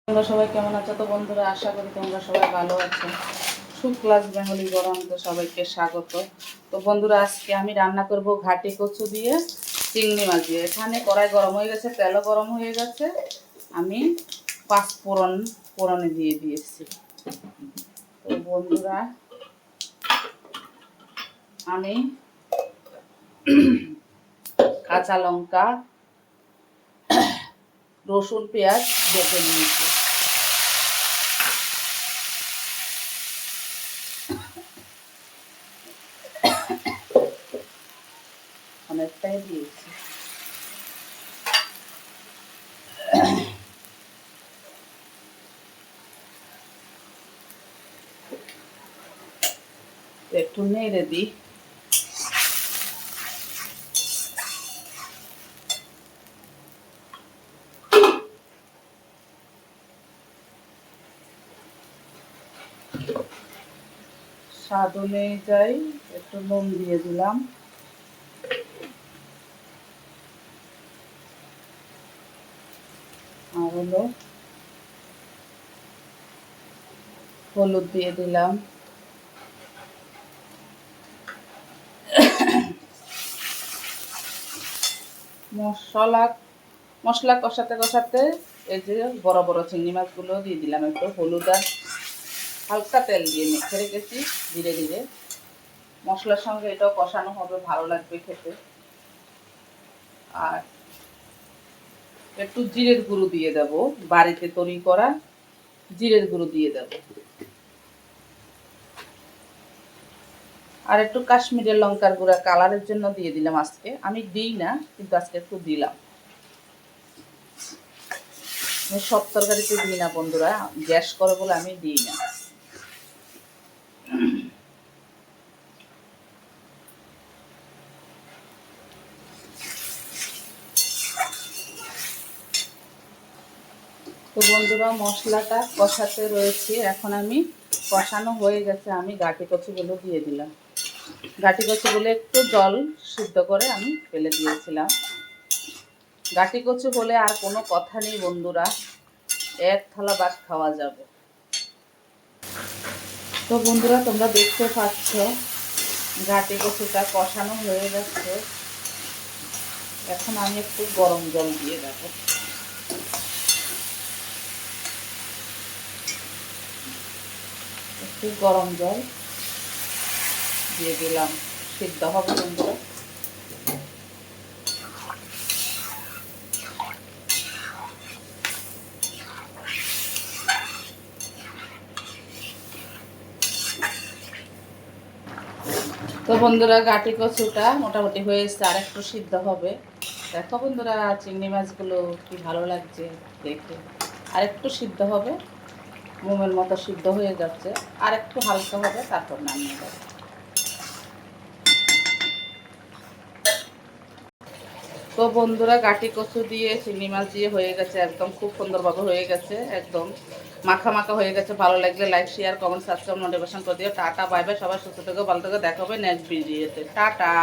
তোমরা সবাই কেমন আছো? তো বন্ধুরা, আশা করি তোমরা সবাই ভালো আছো। সুক্লাস বেঙ্গলি গরমকে সবাইকে স্বাগত। তো বন্ধুরা, আজকে আমি রান্না করব ঘাটি কচু দিয়ে চিংড়ি মাছ দিয়ে। এখানে কড়াই গরম হয়ে গেছে, তেলও গরম হয়ে গেছে। আমি পাঁচ ফোড়নে দিয়ে দিয়েছি। তো বন্ধুরা, আমি কাঁচা লঙ্কা, রসুন, পেঁয়াজ বেটে নিয়েছি। অনেকটাই দিয়েছি। একটু নেড়ে দিই। স্বাদ অনুযায়ী একটু নুন দিয়ে দিলাম। আর হলো হলুদ দিয়ে দিলাম। মশলা কষাতে কষাতে এই যে বড় বড় চিংড়ি মাছগুলো দিয়ে দিলাম। একটু হলুদ আর হালকা তেল দিয়ে মেখে রেখেছি। ধীরে ধীরে মশলার সঙ্গে এটাও কষানো হবে, ভালো লাগবে খেতে। আর একটু জিরের গুঁড়ো দিয়ে দেব, বাড়িতে তৈরি করা জিরের গুঁড়ো দিয়ে দেব। আর একটু কাশ্মীরের লঙ্কার গুঁড়া কালারের জন্য দিয়ে দিলাম। আজকে আমি দিই না, কিন্তু আজকে একটু দিলাম। আমি সব তরকারিতে দিই না বন্ধুরা, গ্যাস করে বলে আমি দিই না। তো বন্ধুরা, মশলাটা কষাতে রয়েছে। এখন আমি কষানো হয়ে গেছে, আমি গাঁটি কচুগুলো দিয়ে দিলাম। গাঁটি কচুগুলো একটু জল সিদ্ধ করে আমি ফেলে দিয়েছিলাম। গাঁটি কচু হলে আর কোনো কথা নেই বন্ধুরা, এক থালা ভাত খাওয়া যাবে। তো বন্ধুরা, তোমরা দেখতে পাচ্ছ গাঁটি কচুটা কষানো হয়ে গেছে। এখন আমি একটু গরম জল দিয়ে দেবো। একটু গরম জল দিয়ে দিলাম, সিদ্ধ হবে বন্ধুরা। তো বন্ধুরা, গাঁটি কচুটা মোটামুটি হয়ে এসছে, আর একটু সিদ্ধ হবে। দেখো বন্ধুরা, চিংড়ি মাছগুলো কি ভালো লাগছে দেখে। আর একটু সিদ্ধ হবে, মোমের মতো সিদ্ধ হয়ে যাচ্ছে। আর একটু হালকা হবে, তারপর নামিয়ে দেবো। তো বন্ধুরা, গাঁটি কচু দিয়ে চিংড়ি মাছ দিয়ে হয়ে গেছে, একদম খুব সুন্দরভাবে হয়ে গেছে, একদম মাখা মাখা হয়ে গেছে। ভালো লাগলে like, share, comment, subscribe, notification করে দিও। Tata, bye bye. সবাই সুস্থ থেকো, ভালো থেকো। দেখা হবে নেক্সট ভিডিওতে। টাটা।